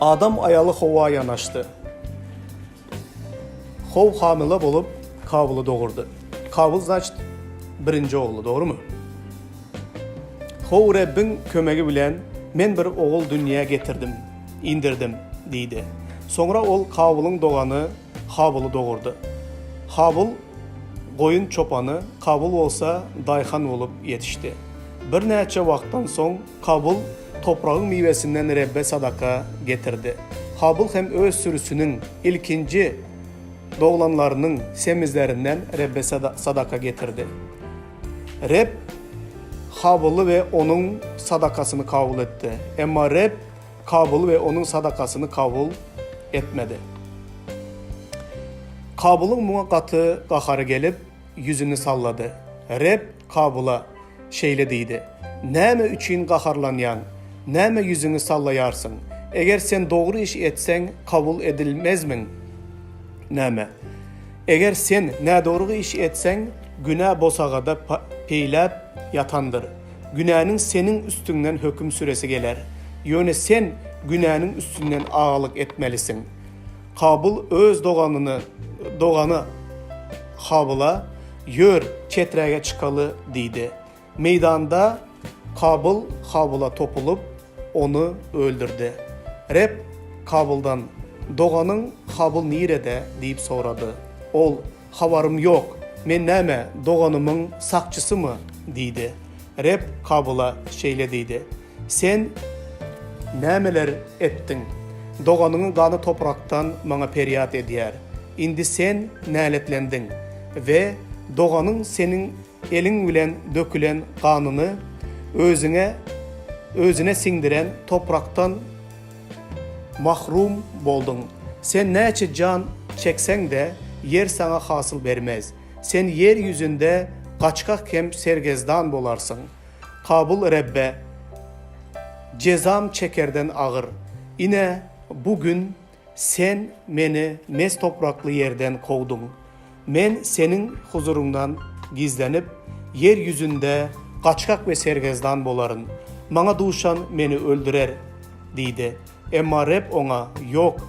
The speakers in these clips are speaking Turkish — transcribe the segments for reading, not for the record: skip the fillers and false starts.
Adam ayalı Hov'a yanaştı. Hov hamile bolup Kabil'i doğurdu. Kabil значит birinci oğlu, doğru mu? Hov Rabbin kömegi bilen men bir oğul dünyaya getirdim, indirdim deydi. Sonra ol Kabil'in doğanı Habil'i doğurdu. Habil koyun çopanı, Kabil olsa dayhan olup yetişti. Bir neçe vakittan son Kabil toprağın meyvesinden Rabbe sadaka getirdi. Habil hem öz sürüsünün ilkinci doğulanlarının semizlerinden Rabbe sadaka getirdi. Rab Habil'i ve onun sadakasını kabul etti. Ama Rab Kabil ve onun sadakasını kabul etmedi. Kabil'in muhakkatı qaharı gelip yüzünü salladı. Rab Kabil'a şeyle deydi. Näme üçün qaharlanyan, näme yüzünü sallayarsın? Eğer sen doğru iş etsen kabul edilmezmin? Näme? Eğer sen ne doğru iş etsen günah bosağada peylep yatandır. Günahın senin üstünden hüküm süresi gelir. Yöne sen günahın üstünden ağalık etmelisin. Kabil öz doğanı Habil'a yör çetreye çıkalı deydi. Meydanda Kabil Habil'a topulup onu öldürdü. Rab Kabil'dan doğanın Habil nirede deyip soradı. Ol havarım yok. Men näme doğanımın sakçısı mı deydi. Rab Kabil'a şeyle deydi. Sen nämeler ettin? Doğanının kanı topraktan bana periyat ediyer. İndi sen naletlendin ve doğanın senin elin bilen dökülen kanını özüne sindiren topraktan mahrum boldun. Sen neçe can çeksen de yer sana hasıl vermez. Sen yeryüzünde kaçkak hem sergezdan bolarsın. Kabil Rabbe cezam çekerden ağır. Yine bugün sen beni mes topraklı yerden kovdun. Men senin huzurundan gizlenip yeryüzünde kaçkak ve sergezdan bolarım. Bana duşan beni öldürer deydi. Emma Rab ona yok.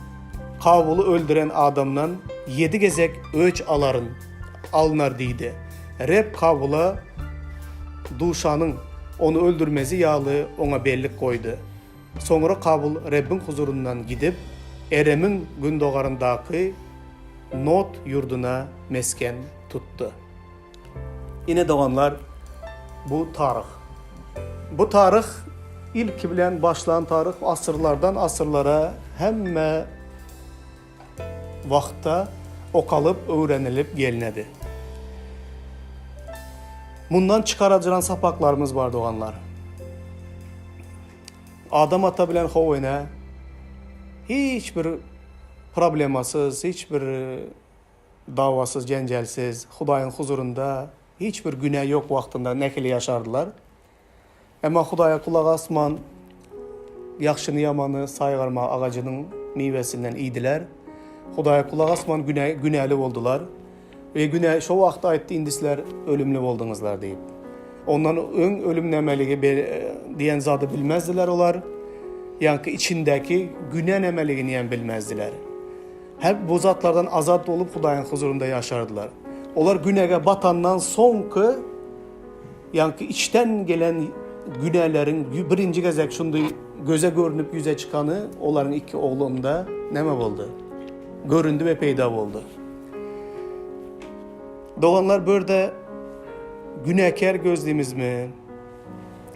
Kabil'i öldüren adamdan 7 gezek öç alınar deydi. Rab Kabil'a duşanın onu öldürmezi yağlı ona bellik koydu. Sonra Kabil Rabbin huzurundan gidip Erem'in gündoğarındaki Not yurduna mesken tuttu. Yine doğanlar bu tarih. Bu tarih ilk bilen başlayan tarih asırlardan asırlara hemme vaxta okalıp öğrenilip gelinedi. Bundan çıkaracılan sapaklarımız var doğanlar. Adam ata bilen Hov'una hiçbir problemasız, hiçbir davasız, cencelsiz, Hudayın huzurunda hiçbir günah yok vaxtında nekili yaşardılar. Ama Hudaya kulak asman, yaxşını yamanı saygarma ağacının meyvesinden iydiler. Hudaya kulak asman günahlı oldular. Ve günah şu vaxta aytti indisler ölümlü oldunuzlar deyip. Ondan ön ölüm nemeliği diyen zadı bilmezdiler olar. Yankı içindeki günah nemeliğini yani bilmezdiler. Hep bu zatlardan azat olup Hudayın huzurunda yaşardılar. Onlar günaha batandan sonki yankı içten gelen günahların birinci gezek şundu göze görünüp yüze çıkanı onların iki oğlunda neme oldu? Göründü ve peyda oldu. Doğanlar böyle günahkar gözlüğümüz mi?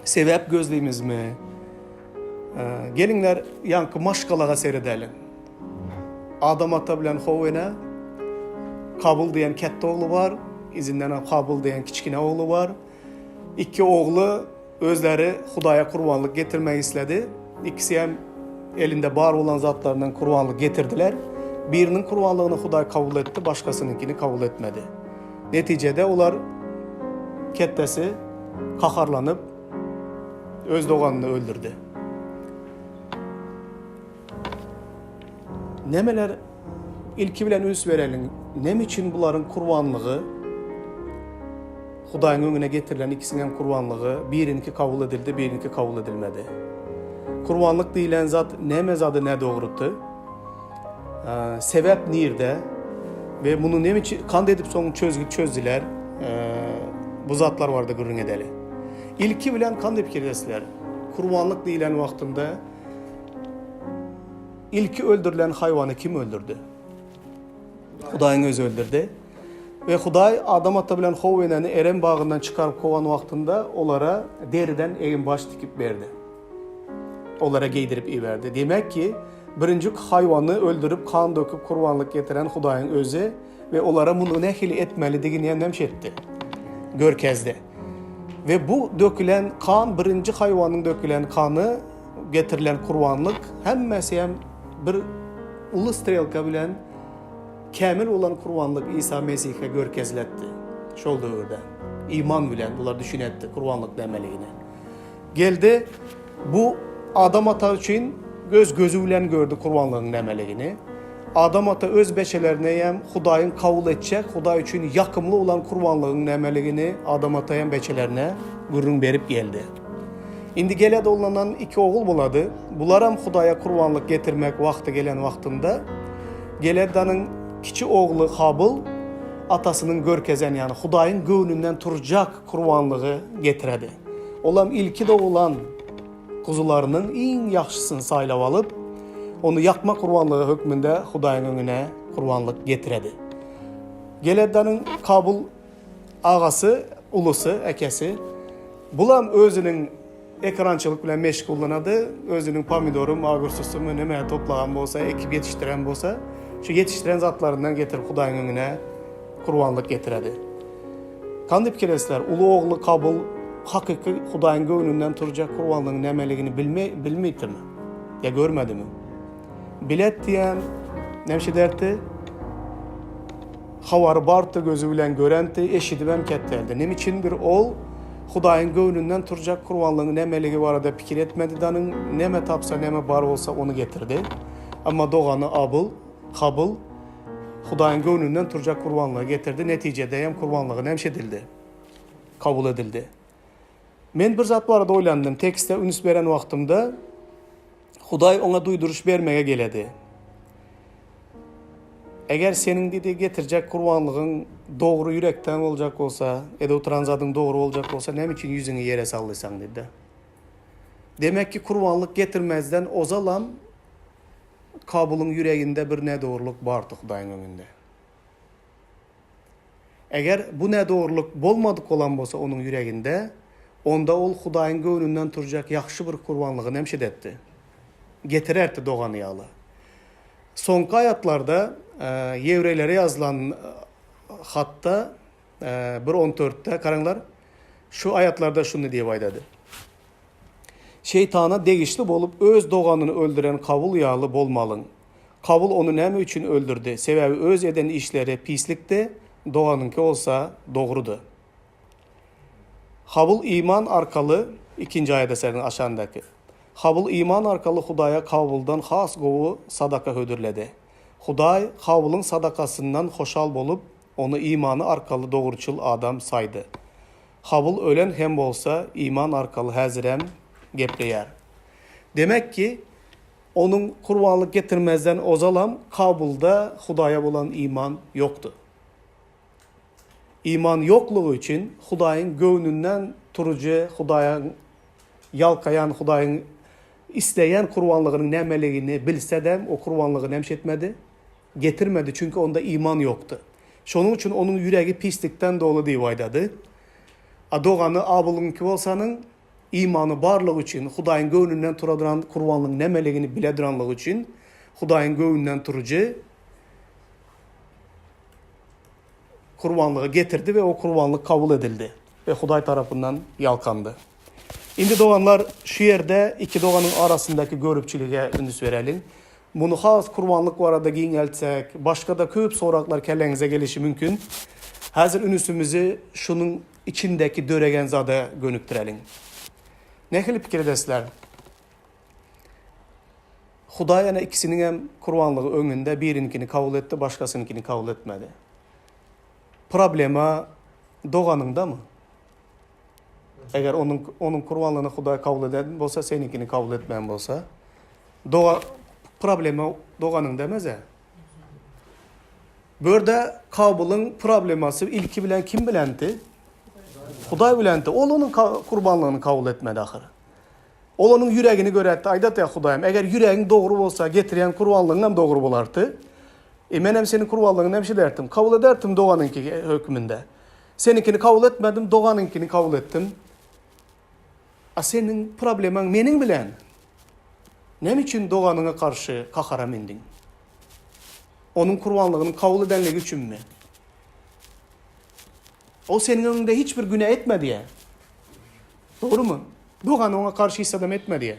Sebep gözlüğümüz mi? Gelinler yankı maşkalağa seyredelim. Adam ata bilen Hov'una Kabil diyen katta oğlu var. İzinden Kabil diyen kiçkine oğlu var. İki oğlu özleri Hudaya kurbanlık getirmeyi istedi. İkisi hem elinde bar olan zatlarından kurbanlık getirdiler. Birinin kurbanlığını Huday kabul etti, başkasınınkini kabul etmedi. Neticede onlar kettesi kaharlanıp öz doğanını öldürdü. Nemeler ilki bilen üs verelim. Nem için bunların kurbanlığı Hudayın önüne getirilen ikisinin kurbanlığı birinki kabul edildi, birinki kabul edilmedi. Kurbanlık deyilen zat neme zadı ne doğrutu? Sebep nirde? Ve bunu ne için kan edip son çözdüler. Bu zatlar vardı gırın edeli. İlki bilen kan edip kirdesiler. Kurbanlık deyilen vaktinde ilki öldürülen hayvanı kim öldürdü? Hudayın özü öldürdü. Ve Huday adam atabilen hoveneni Eren bağından çıkarıp kovan vaktinde onlara deriden eğin baş dikip verdi. Onlara giydirip iyi verdi. Demek ki birinci hayvanı öldürüp kan döküp kurbanlık getiren Hudayın özü ve onlara bunu nehili etmeli digini nemşetti. Görkezde. Ve bu dökülen kan, birinci hayvanın dökülen kanı getirilen kurbanlık hemmesi hem bir ulu strelka bilen kamil olan kurbanlık İsa Mesih'e görkezletti. Şol dövrde. İman bilen bunlar düşünetti kurbanlık demeliğine. Geldi bu adam ata için gözü bilen gördü kurbanlığın demeliğini. Adam ata öz beşelerine hem Hudayın kavul edecek, Huday için yakımlı olan kurbanlığın demeliğini adam ata hem beçelerine gurrun berip geldi. İndi gelede olanan iki oğul buladı. Bularam Hudaya kurbanlık getirmek vakti gelen vaktinde Geledanın kiçi oğlu Habil atasının görkezen yani Hudayın göğününden turacak kurbanlığı getiredi. Olam ilki de olan kuzularının en yaxşısını saylap alıp onu yakma kurbanlığı hükmünde Hudayın önüne kurbanlık getiredi. Geledanın Kabil ağası, ulusu, ekesi bulam özünün ekrançılık bilen meşgullanadı. Özünün pomidoru, magursusu mu neme toplagan bolsa, ekip yetiştiren bolsa, şu yetiştiren zatlarından getirip Hudayın önüne kurbanlık getiredi. Kandip kiresler, ulu oğlu Kabil hakiki Hudayın göğününden turacak kurbanlığın nemeligini bilmeydi mi? Ya görmedi mi? Bilet diyen nemşi derdi, havarı bartı gözü bilen görenti, eşidi ben ketteldi. Nem için bir oğul Hudayın göğününden turacak kurbanlığın nemeligi var da pikir etmedi danın, neme tapsa neme bar olsa onu getirdi. Ama doğanı Kabil Hudayın göğününden turacak kurbanlığı getirdi. Neticede hem kurbanlığı nemşedildi. Kabul edildi. Men bir zat barada oylandım. Tekste ünüs veren vaktimde Huday ona duyduruş vermeye geledi. Eğer senin dedi getirecek kurbanlığın doğru yürekten olacak olsa, edo transadın doğru olacak olsa ne için yüzünü yere sallaysan dedi. Demek ki kurbanlık getirmezden ozalam Kabil'in yüreğinde bir ne doğruluk vardı Hudayın önünde. Eğer bu ne doğruluk bolmadık olan olsa onun yüreğinde, onda ol Hudayın göğününden turacak yaxşı bir kurbanlığı nemşed etti. Getirerdi doğanı yağlı. Sonki ayatlarda Yevrelere yazılan hatta 1.14'te karınlar şu ayatlarda şunu diye baydadı. Şeytana degişli bolup öz doğanını öldüren Kabil yağlı bolmalın. Kabil onu neme için öldürdü? Sebebi öz eden işleri pislikte, doğanınki olsa doğrudu. Habil iman arkalı, 2. ayet eserinin aşağındaki. Habil iman arkalı Hudaya Kabil'dan has govu sadaka hödürledi. Huday Kabil'in sadakasından hoşal bolup onu imanı arkalı doğruçul adam saydı. Habil ölen hem bolsa iman arkalı hazirem gepleyer. Demek ki onun kurbanlık getirmezden ozalam Kabil'de Hudaya olan iman yoktu. İman yokluğu için Hudayın göğününden turucu, Hudayın yalkayan, Hudayın isteyen kurbanlığının nemeliğini bilse de o kurbanlığı nemşetmedi, getirmedi çünkü onda iman yoktu. Şunun için onun yüreği pislikten dolu diye vaydadı. Doğanı Abil'inki olsanın imanı barlığı için, Hudayın göğününden turadıran kurbanlığın nemeliğini bilediranlığı için Hudayın göğünden turucu kurbanlığı getirdi ve o kurbanlık kabul edildi. Ve Huday tarafından yalkandı. Şimdi doğanlar şu yerde iki doğanın arasındaki görüpçülüğe ündüs verelim. Bunu has kurbanlık var da giyin başka da köp soraklar kellenize gelişi mümkün. Hazır ünüsümüzü şunun içindeki döregen zada gönüktürelim. Ne hili pikirdesler? Huday yana ikisinin hem kurbanlığı önünde birinkini kabul etti, başkasınınkini kabul etmedi. Problema doğanında mı? Eğer onun kurbanlığını Hudaý kabul eden bolsa, seninkini kabul etmeyen bolsa, doğa problemi doğanın demeze. Börde kabulun probleması ilki bilen kim bilendi? Hudaý bilendi. Ol onun kurbanlığını kabul etmedi ahırı. Ol onun yüreğini göretti. Aydat ya Hudaýym, eğer yüreğin doğru bolsa, getiren kurbanlığın hem doğru bolardı. Men hem senin kurbanlığını hem şey derdim. Kabul ederdim doğanınki hükmünde. Seninkini kabul etmedim, doğanınkini kabul ettim. Senin problemin menin bilen. Ne için doğanına karşı kahara mindin? Onun kurbanlığını kabul edenlik için mi? O senin önünde hiçbir günah etme diye. Doğru mu? Doğanı ona karşı hissedem etme diye.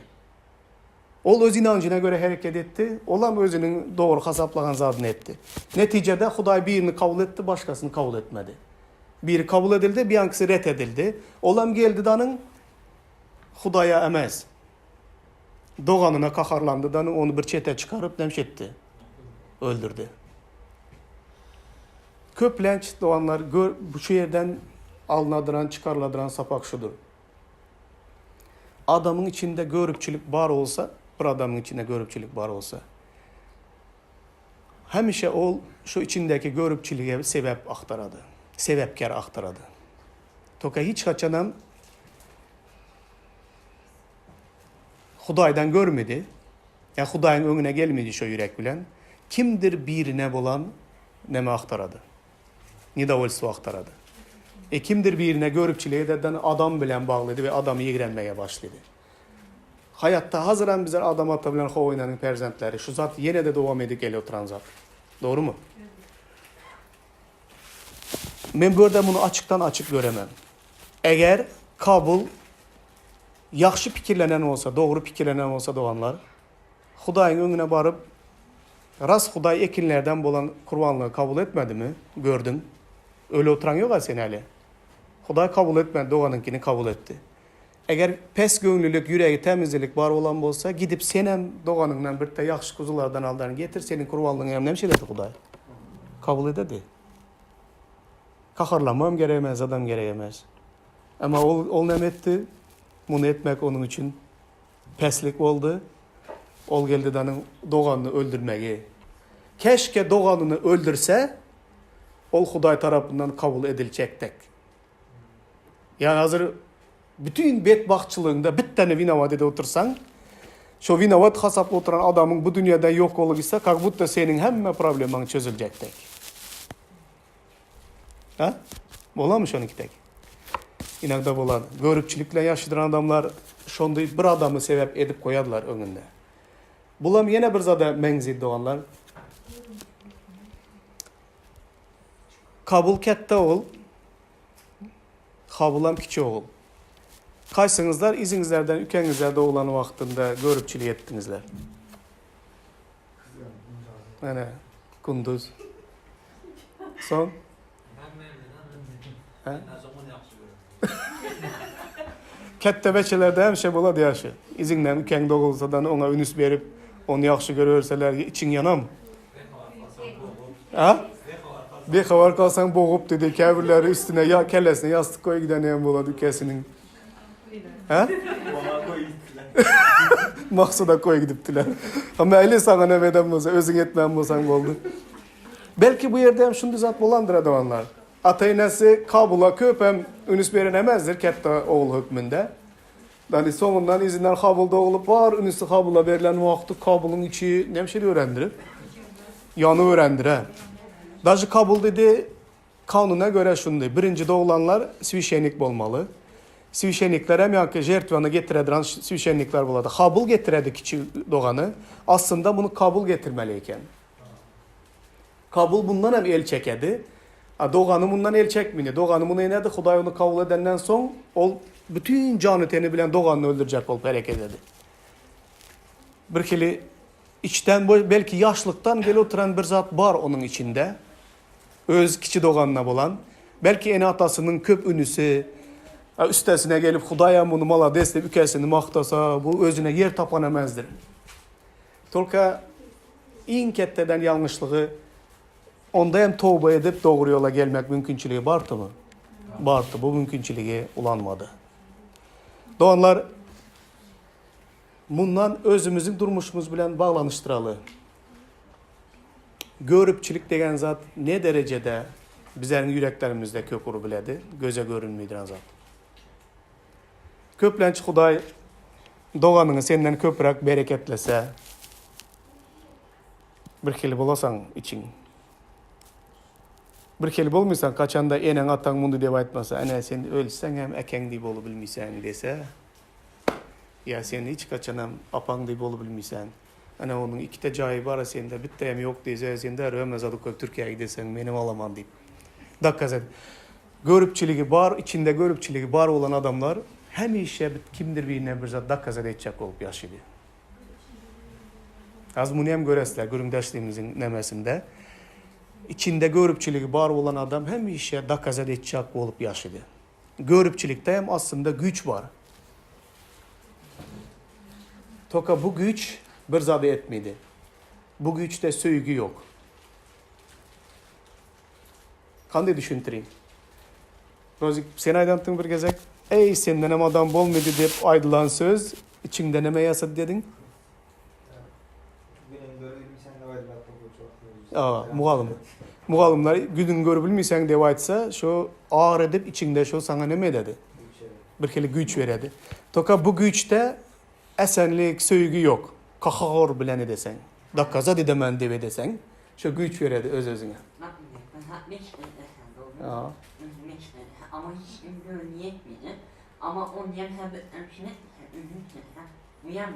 O öz inancına göre hareket etti. Olam özünün doğru hesaplanan zadını etti. Neticede Hudaý birini kabul etti, başkasını kabul etmedi. Biri kabul edildi, bir yankısı ret edildi. Olam geldi danın Hudaýa emez. Doğanına kaharlandı danın onu bir çete çıkarıp demşetti. Öldürdü. Köplenç doğanlar bu şu yerden alınadıran, çıkarıladıran sapak şudur. Adamın içinde görüpçülük var olsa, bir adamın içinde görüpçülük var olsa, hemişe ol şu içindeki görüpçülüğe sebep aktaradı. Sebepkar aktaradı. Toka hiç kaçanam Hudaýdan görmedi. Ya Hudaýyň öňüne gelmedi şu yürek bilen. Kimdir birine bolan neme aktaradı. Nida olsa aktaradı. Kimdir birine görüpçülüğe eden adam bilen bağladı ve adamı yigrenmeye başladı. Hayatta hazıran bizler adam atabilen hovaynanın perzentleri. Şu zat yine de devam edip geliyor oturan zat. Doğru mu? Men burada bunu açıktan açık göremem. Eğer kabul yaxşı pikirlenen olsa, doğru pikirlenen olsa doğanlar, Hudaýyň öňüne barıp, ras Hudaý ekinlerden bolan kurbanlığı kabul etmedi mi? Gördün. Öyle oturan yok ha sen hali. Hudaý kabul etmedi, doğanınkini kabul etti. Eğer pes göňlülük, yüreği temizlik var olan bolsa, gidip senem doğanından bir de yaxşı kuzulardan aldan getir, senin kurbanlığını hem nemşeledi Hudaý. Kabul ededi. Kaharlamam gerekmez, adam gerekmez. Ama ol nem etti? Bunu etmek onun için peslik oldu. Ol geldi danın doğanını öldürmeyi. Keşke doğanını öldürse, ol Hudaý tarafından kabul edilecektik. Yani hazır bütün bedbahtçılığında bir tane vinavat otursan, şu vinavat hasaplı oturan adamın bu dünyada yok olursa, kakbutta senin hemme problemin çözülecektik. Ha? Bolamış onunki tek. İnakda bolan. Görüpçülükle yaşadıran adamlar şonda bir adamı sebep edip koyadılar önünde. Bulam yine bir zada mengzid doğanlar. Kabul kette ol. Kabulam kiçi ol. Kaysınızlar izinizlerden ülkenizlerde olan vaktinde görüpçülük ettinizler. Yani kunduz. Son. Kette beçelerde hem şey boladı yaşı. İzinden ülken doğulsadan ona ünüs verip onu yaxşı görürseler için yanam. Ha? Bir havar kalsan boğup dedi. Kâbirleri üstüne ya kellesine yastık koy giden hem boladı ülkesinin. Ha? Maksuda koy gidiptiler. Ama öyle sana ne veden olsa, özün etmeyen olsan oldu. Belki bu yerde hem şunu zat bolandır adamlar. Ataynası Kabul'a köpem ünüs verilemezdir kette oğul hükmünde. Yani sonundan izinden Kabul'da olup var, ünüsü Kabul'a verilen vakti Kabul'un içi ne bir şey öğrendirir? Yanı öğrendir ha. Dajı Kabul dedi, kanuna göre şundu. Birinci doğulanlar svişenlik olmalı. Svişenlikler hem yankı jertvanı getirediren svişenlikler buladı. Kabul getiredi kiçi doğanı. Aslında bunu Kabul getirmeliyken. Kabul bundan hem el çekedi. Doğanı bundan el çekmini. Doğanı bunu inedi. Hudaý onu kabul edenden son ol bütün canı teni bilen doğanını öldürecek olup hareket ededi. Bir kili içten belki yaşlıktan gel oturan bir zat var onun içinde. Öz kiçi doğanına bolan. Belki en atasının köp ünüsü üstesine gelip Hudaýa bunu mala deste ülkesini maktasa bu özüne yer tapanemezdir. Tolka in ketteden yanlışlığı onda hem tövbe edip doğru yola gelmek mümkünçülüğü vardı mı? Vardı. Bu mümkünçülüğe ulanmadı. Doğanlar bundan özümüzün durmuşumuz bilen bağlanıştıralı. Görüpçilik degen zat ne derecede bizlerin yüreklerimizde kökürü biledi, göze görünmeydiren zat. Köplenç Huday doğanını senden köpürek bereketlese, bir keli bolasan için. Bir keli bolmaysan kaçanda enen atan mundu dep aytmasa, ana sen ölsen hem eken deyip olu bilmeysen dese, ya sen hiç kaçanam apan deyip olu bilmeysen, ana onun ikide jayı var sende, bitte hem yok dese, sende römez adık Türkiye'ye gidesen, benim alaman deyip. Dakkazet. Görüpçiligi var, içinde görüpçiligi var olan adamlar, hem işe kimdir birine bir zat dakkazet edecek olup yaşaydı. Az bunu hem göresler, göründeşliğimizin nemesinde. İçinde görüpçiligi var olan adam hem işe dakkazet edecek olup yaşaydı. Görüpçilikte hem aslında güç var. Toka bu güç bir zat etmedi. Bu güçte söygü yok. Kanday düşüntüreyim. Rozik, sen aydantın bir gezek. Ey senden hem adam bolmadı deyip aydılan söz, içinde neme yasad dedin? Muğalım. Muğalımlar güdün görübilmeysen deyip aytsa, şu ağır edip içinde şu sana neme dedi? Bir kere güç veredi. Toka bu güçte esenlik, söygü yok. Kahor bilen edesen. Dakkaza dedemen deve desen, şu güç veredi öz özüne. Ama hiç niyet miydi? Ama onun yerine yani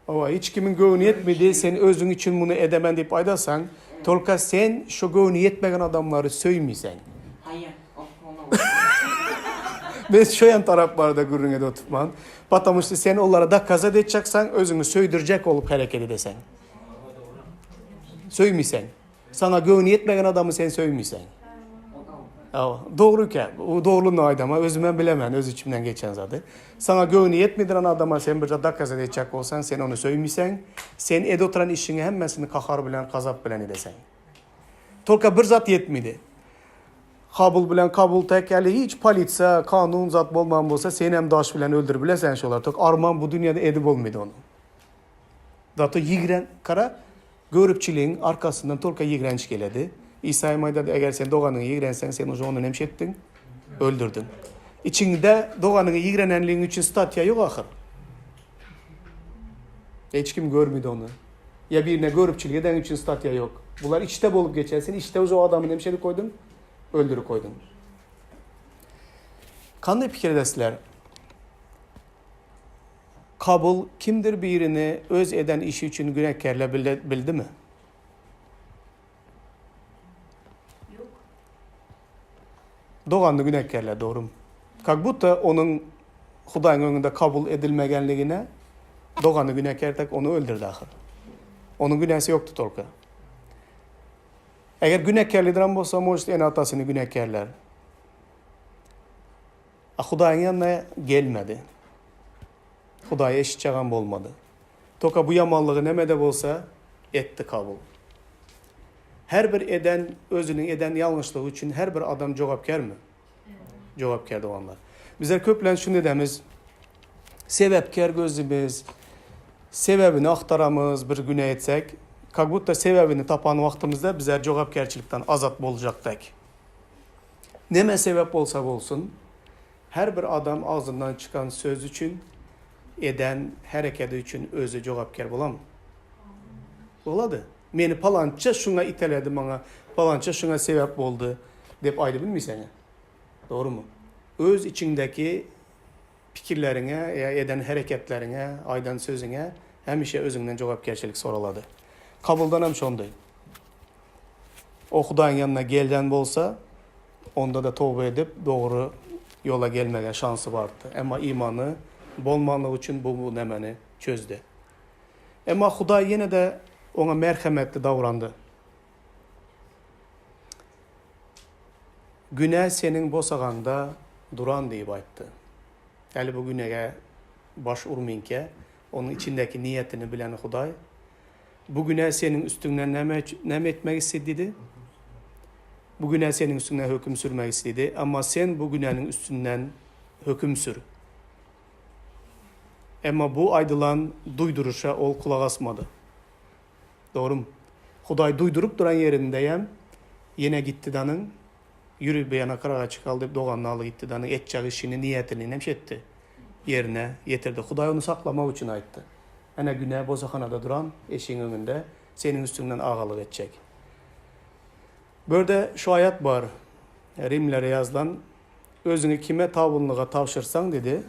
Ova hiç kimin göğünü yetmedi, sen özün için bunu edemen deyip aydasan, evet. Tolka sen şu göğünü yetmegen adamları söymeysen. Hayır, o konu. Ben şu yan taraf var da gürrüne de oturtman. Patamıştı sen onlara da kaza edeceksen, özünü söydürecek olup hareket edesen. Söymeysen. Sana göğünü yetmegen adamı sen söymeysen. Doğru ki, o doğruluğunu aydama özümen bilemem, öz içimden geçen zaten. Sana göğünü yetmediren adama sen bir da kaza edecek olsan, sen onu söymeysen, sen ed oturan işini hemmesini kahar bilen, kazap bilen edesen. Tolka bir zat yetmedi. Kabul bilen kabul tekeli hiç politsa, kanun zat bolman bolsa, sen hem daş bilen öldür bilen sen şolar. Tok arman bu dünyada edip olmadı onu. Zato yigren kara, görüpçiliğin arkasından tolka yigrenç geledi. İsa'ya mayda eğer sen doğanını yigrensen sen onu nemşettin, öldürdün. İçinde doğanını yigrenenliğin için statya yok ahır. Hiç kim görmedi onu. Ya birine görüpçülük eden için statya yok. Bunlar içte bolup geçersin, içte o adamı nemşeti koydun, öldürü koydun. Kanday fikir edesler? Kabul kimdir birini öz eden işi için günahkarla bildi mi? Doğanlı günahkarlar doğru mu? Kakbutta onun Hudayın önünde kabul edilmegenliğine doğanlı günahkar tek onu öldürdü ahir. Onun günahsı yoktu tolka. Eğer günahkarlıdan bolsa moşt en atasını günahkarlar. Hudayın yanına gelmedi. Hudaya eşitçağın olmadı. Toka bu yamanlığı nemede bolsa etti kabul. Her bir eden, özünün eden yanlışlığı için her bir adam cevapkar mı? Evet. Cevapkar doğanlar. Bizler köplen şunu demiz, sebepkar gözümüz, sebebini aktaramız bir günah etsek, kakbutta sebebini tapan vaktimizde bizler cevapkarçılıktan azat bolacaktık. Neme sebep olsa olsun, her bir adam ağzından çıkan söz için, eden hareketi için özü cevapkar bolam. Oladı. Meni palanca şuna iteledi bana, palanca şuna sebep oldu deyip aydı bilmeysen. Doğru mu? Öz içindeki fikirlerine, ya eden hareketlerine, aydan sözüne hemişe özünden cevapkarçılık soruladı. Kabuldan hem şonday. O Hudayın yanına gelden bolsa, onda da tövbe edip doğru yola gelmeye şansı vardı. Ama imanı bolmanlığı için bu nemeni çözdü. Ama Huday yine de ona merhametli davrandı. Günah senin bosağanda duran deyip ayttı. Yani bu günaha baş urmayınke, onun içindeki niyetini bilen Huday, bu günah senin üstünden nem etmek istedi. Bu günah senin üstünden hüküm sürmek istedi. Ama sen bu günahın üstünden hüküm sür. Ama bu aydılan duyduruşa ol kulak asmadı. Doğru mu? Huday duydurup duran yerindeyem. Yine gitti danın. Yürü bir yana karağa çıkaldı. Doğan'ın alı gitti danın. Etçak işini, niyetini nemşetti. Yerine getirdi. Huday onu saklamak için ayıttı. Ana güne bozakhanada duran eşin önünde senin üstünden ağalık edecek. Böyle şu ayet var. Rimlere yazılan özünü kime tavunluğa tavşırsan dedi.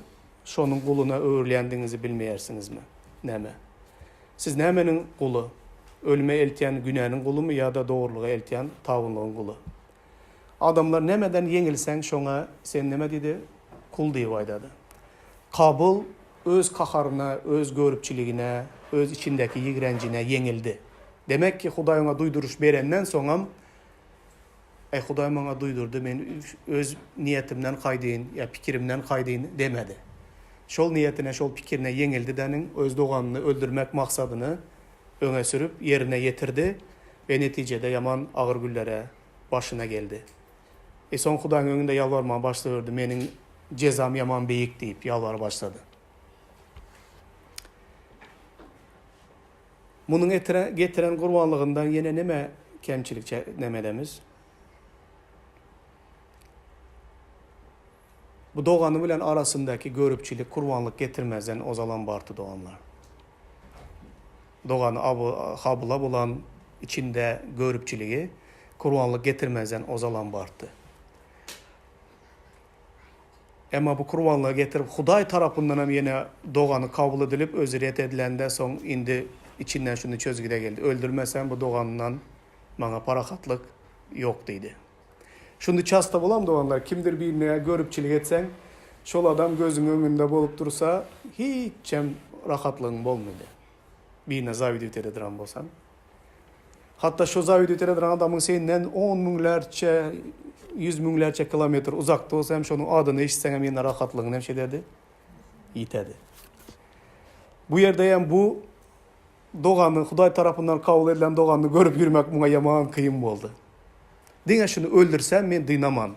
Şonun kuluna öğürleyendiğinizi bilmeyersiniz mi? Neme? Siz nemenin kulu? Ölüme eltiyen günahının kulu mu ya da doğruluğa eltiyen tavunluğun kulu? Adamlar nemeden yengilsen şona sen neme dedi? Kul diye vaydadı. Kabul öz kaharına, öz görüpçiliğine, öz içindeki yigrencine yengildi. Demek ki Huday ona duyduruş berenden sonra Huday bana duydurdu, men öz niyetimden kaydayın, ya pikirimden kaydayın demedi. Şol niyetine, şol pikirine yengildi denin öz doğanını öldürmek maksadını öne sürüp yerine getirdi ve neticede yaman ağır güllere başına geldi. Son Huday'ın önünde yalvarmaya başladı. Menin cezam yaman beyik deyip yalvar başladı. Bunun getiren kurbanlığından yine neme kemçilik nemedemiz? Bu doğanı bilen arasındaki görüpçilik, kurbanlık getirmezden ozalan bartı doğanlar. Doğanı habıla bulan içinde görüpçiliği, kurbanlık getirmezden ozalan bartı. Ama bu kurbanlığı getirip Huday tarafından hem yine doğanı kabul edilip özüriyet edilende son indi içinden şunu çözgüde geldi. Öldürmesen bu doğanından bana parakatlık yok dedi. Şunu çasta bulan doğanlar kimdir bilmeye görüpçilik etsen şol adam gözün önünde bolup dursa hiç rahatlığın bolmaydı. Birine zavidi ötede duran bolsan. Hatta şu zavidi ötede duran adamın seninden 10 münlerce 100 münlerce kilometre uzakta olsa hem şunun adını işitsen hem yine rahatlığın hem şey dedi. Yitedi. Bu yerde yani bu doğanı, Huday tarafından kabul edilen doğanı görüp yürümek buna yaman kıyım oldu. Dine şunu öldürsem men dinaman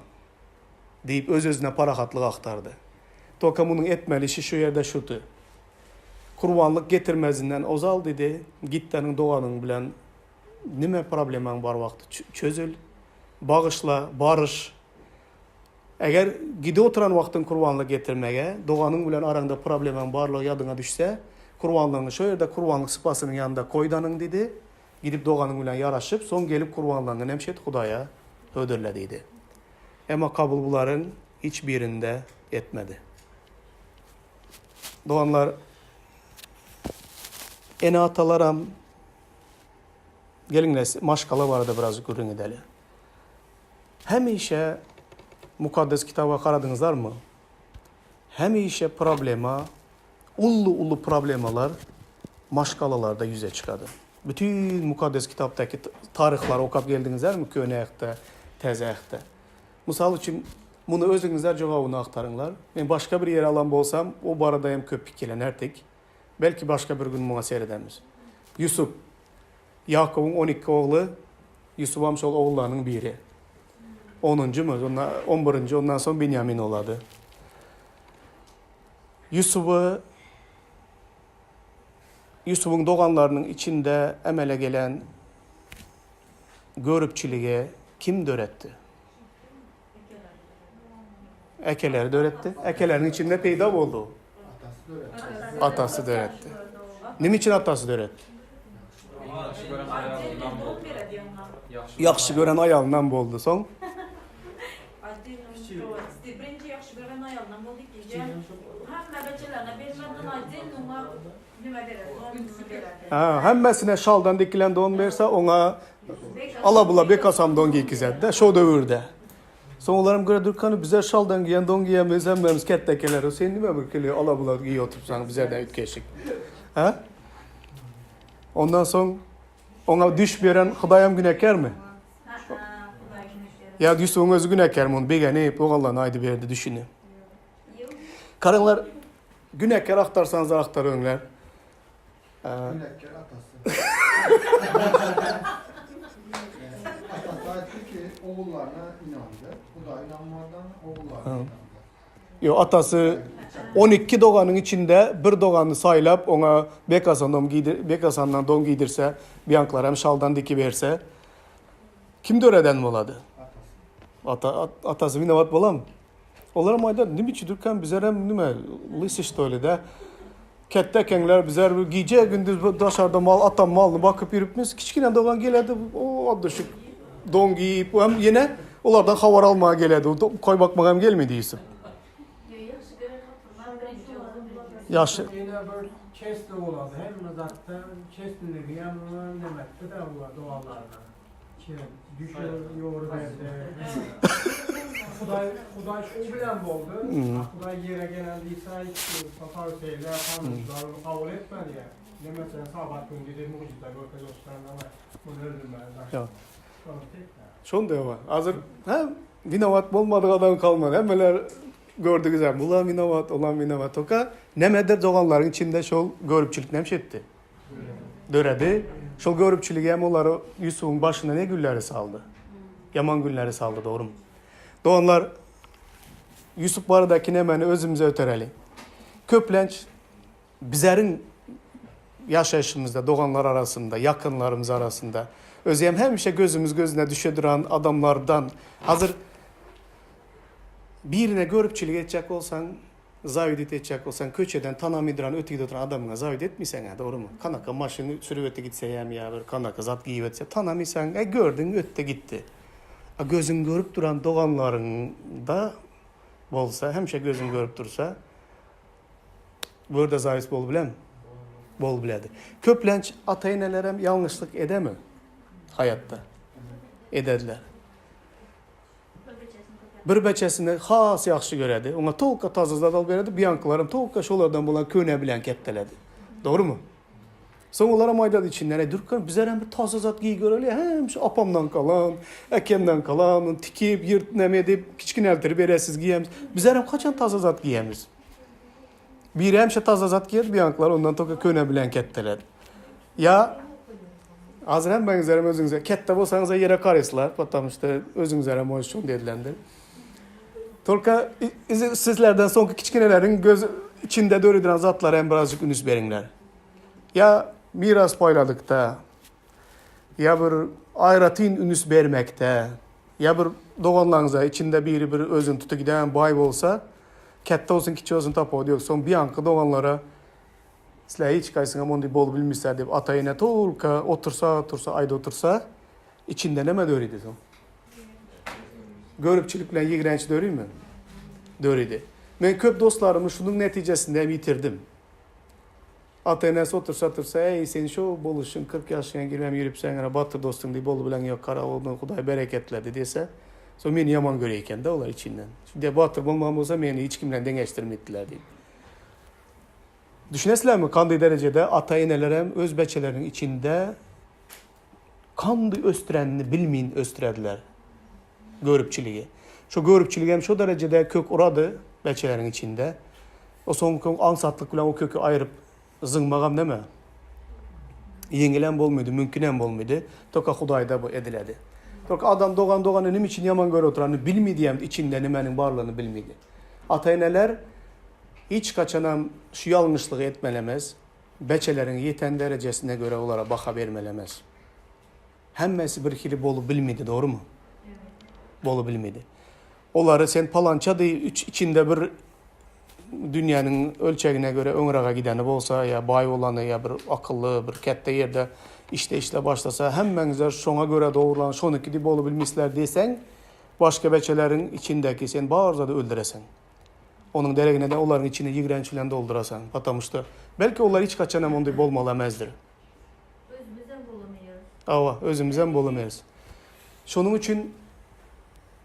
deyip öz-özüne parahatlık aktardı. Toka bunun etmeli işi şu yerde şutu. Kurbanlık getirmezinden ozal dedi. Gittenin doğanın bilen nime problemen var vakti çözül. Bağışla, barış. Eğer gide oturan vaktin kurbanlık getirmeye, doğanın bilen aranda problemen barlığı yadına düşse, kurbanlığını şu yerde kurbanlık sıpasının yanında koydanın dedi. Gidip doğanın bilen yaraşıp, son gelip kurbanlığını nemşet Hudaya ödürlediydi. Ama kabul bunların hiçbirinde etmedi. Doğanlar ene atalaram gelinler maşkala vardı biraz görün edeli. Hem işe mukaddes kitaba karadınızlar mı? Hem işe problema, ulu problemalar maşkalalarda yüze çıkadı. Bütün mukaddes kitaptaki tarihleri okap geldinizler mi? Köneyekte, tezeyekte. Misal için bunu özünüzler cevabını aktarınlar. Ben başka bir yere alan bolsam o barada hem köp fikirlenerdik. Belki başka bir gün buna seyredemiz. Yusuf, Yakup'un 12 oğlu, Yusuf amşol oğullarının biri. 10. mu? 11. Ondan sonra Binyamin oladı. Yusuf'un doğanlarının içinde emele gelen görüpçiliğe kim öğretti? Ekeleri de öğretti. Ekelerin içinde peyda oldu. Atası da öğretti. Ne için atası da öğretti? Yaxşı gören ayağından boldu son. Hemmesine şaldan dikilen don verse ona alabula bir kasam don giykizedi de şu dövürde. Sonlarım göre Dürkan'ı bize şaldan giyen don giyemeyiz hemmemiz kettekeler. O senin değil mi bir kilo alabula giy otursan bizlerden ütkeşik. Ondan sonra ona düş veren Hudayam güneker mi? Ya Yusuf'un özü güneker mi onu? Bir gene hep o Allah'ın aydı bir yerde düşünün. Karınlar güneker aktarsanız aktarıyorlar. Güneker atası. Atası ayıttı ki oğullarına inandı. Bu da inanmadan oğullarına inandı. Yo, atası 12 doğanın içinde bir doğanı saylap ona bekasandan don giydirse, biyanklar hem şaldan diki verse, kim döreden mi oladı? Atası vinavat bolam. Olar mayda nimi çidurken bizler hem nime lis işte öyle de. Kettekenler bizler gece gündüz dışarıda atan malını bakıp yürüpmüş. Kiçkine doğan geledi o adışık don giyip hem yine onlardan havar almaya geledi. Koy bakmaya hem gelmedi isim. Yaşı. Yine bir kesli oladı. Hem zaten keslilik hem demekti de var doğallardan. Düşüyor, yoğuru verdi. Kuday şu bilen oldu. Kuday yere geldiyse hiç satar şeyler kanunlar kabul etmedi ya. Ne mesela sabah gün gidip mucize görke gösteren ama bunu öldürmez. Ya. Şon diyor ama. Hazır hem vinavat olmadığı adam kalmadı. Hemeler gördük hem. Ulan vinavat, olan vinavat. Oka nemedir doğanların içinde şol görüpçülük nemşetti. Döredi. Şol görüpçülük hem onları Yusuf'un başına ne gülleri saldı. Yaman gülleri saldı, doğru mu? Doğanlar Yusuf baradaki nemeni özümüze ötereli. Köplenç bizlerin yaşayışımızda, doğanlar arasında, yakınlarımız arasında özlem hemşe gözümüz gözüne düşüdüren adamlardan hazır birine görüpçülük edecek olsan, zavidet edecek olsan, köçeden tanamidiran, öteki oturan adamına zavidet etmiysen ya, doğru mu? Kanaka maşını sürüp öte gitse ya bir kanaka zat giyip etse, tanamıysan, gördün öte gitti. Gözün görüp duran doğanların da bolsa, hemşe gözün görüp dursa, burada zayıf bol bilem, bol biledi. Köplenç ataynelerem yanlışlık edemem hayatta. Edediler. Bir beçesini has yaxşı göredi. Ona toğukka tazızladal veredi. Biyankılarım toğukka şolardan bulan köne bilen ketteledi. Doğru mu? Son onlara maydadı içinden. Dürkan bizler hem bir tazızat giy göreli. Hem şu apamdan kalan, ekemden kalan, tikip, yırt nemedip, kiçkin elteri beresiz giyemiz. Bizler hem kaçan tazızat giyemiz. Bir hem şu tazızat giyedi. Biyankılar ondan toğukka köne bilen ketteledi. Ya hazır hem ben üzerime özünüze. Kette bolsanıza yere karesler. Patam işte özünüze hem hoşçun dedilendir. Tolka sizlerden sonki kiçkinelerin göz içinde dörüdüren zatlar hem birazcık ünüs berinler. Ya miras payladıkta, ya bir ayratin ünüs vermekte, ya bir doğanlarınıza içinde biri bir özün tutu giden bay olsa, kette olsun kiçi olsun tapu diyor. Son bir ankı doğanlara sizler hiç kaysın ama onu bol bilmişler deyip atayına tolka otursa ayda otursa içinde neme dörüydü son. Görüpçülükle yigrenç dörüy mü? Dörüydü. Ben köp dostlarımı şunun neticesinde bitirdim. Atenes otursa ey sen şu boluşun 40 yaşına girmem yürüp sen batır dostum diye bol bilen yok kara oldun Kuday bereketledi dese. Sonra beni yaman göreyken de olar içinden. Şimdi batır bulmam olsa beni hiç kimle dengeçtirmediler diye. Düşünesizler mi kandı derecede atayinelerim öz beçelerin içinde kandı östürenini bilmeyin östürediler. Görüpçülüğü. Şu görüpçülüğü hem şu derecede kök uradı beçelerin içinde. O son ansatlık bilen o kökü ayırıp zıngmagam değil mi? Yengilen bolmuydu, mümkünen bolmuydu. Toka Hudayda bu ediledi. Toka adam doğanı nim için yaman göre oturanı bilmediğim içinde nimenin varlığını bilmedi. Atayneler hiç kaçanam şu yanlışlığı etmelemez. Beçelerin yeten derecesine göre onlara baka vermelemez. Hemmesi bir kili bolu bilmedi, doğru mu? Bolu bilmedi. Onları sen palança değil, içinde bir dünyanın ölçeğine göre ömrağa gideni olsa ya bay olanı ya bir akıllı bir kette yerde işte başlasa hemmenizler şona göre doğrulan şoniki gibi bolu bilmişler desen başka beçelerin içindeki sen bağırza da öldüresen. Onun deregine de onların içine yigrençilen doldurasan. Patamıştı. Belki onlar hiç kaçanam onu bolmalamazdır. Özümüzden bulamıyoruz. Ava, özümüzden bolamayız. Şunun için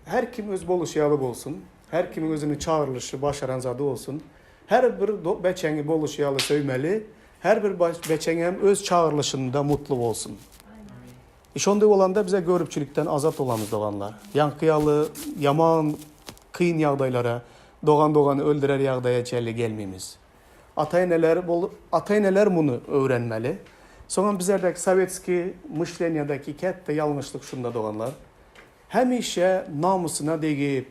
her kim öz boluşyalı olsun, her kimin özünü çağrılışı başaran zadı olsun, her bir beçeni boluşyalı söymeli, her bir beçen hem öz çağrılışında mutlu olsun. Şonda olanda bize görüpçülükten azat olamız doğanlar. Yankıyalı, yaman, kıyın yağdaylara, doğanı öldürer yağdaya çelli gelmemiz. Atayneler bunu öğrenmeli. Sonra bizlerdeki Sovetski mışlenyadaki kette yanlışlık şunda doğanlar. Hem işe namusuna deyip,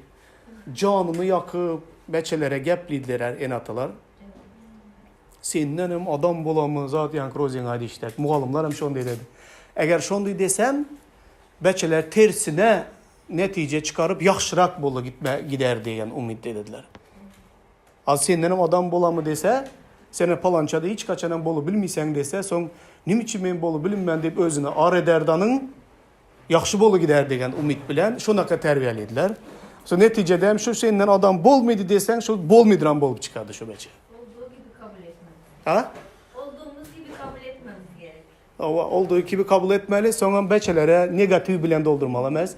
canını yakıp, beçelere gepliydiler en atalar. Senden hem adam bolamı zat yank rozin haydi işte. Muğalımlar hem şonday dedi. Eğer şonday desem beçeler tersine netice çıkarıp yaxşırak bolu gider diyen umut dediler. Az senden hem adam bolamı dese, sene palançada hiç kaçanan bolu bilmiysen dese, son niçin men bolu bilinmen deyip özüne ar ederdanın yaxşı bolu gider diyen umut bilen şunaka terbiyelediler. So neticede hem şu senden adam bol muydu desen, şu bol midiran bolup çıkardı şu beçe. Olduğu gibi kabul etmemiz. Ha? Olduğumuz gibi kabul etmemiz gerek. Olduğu gibi kabul etmeli. Sonra beçelere negatif bilen doldurmalamaz.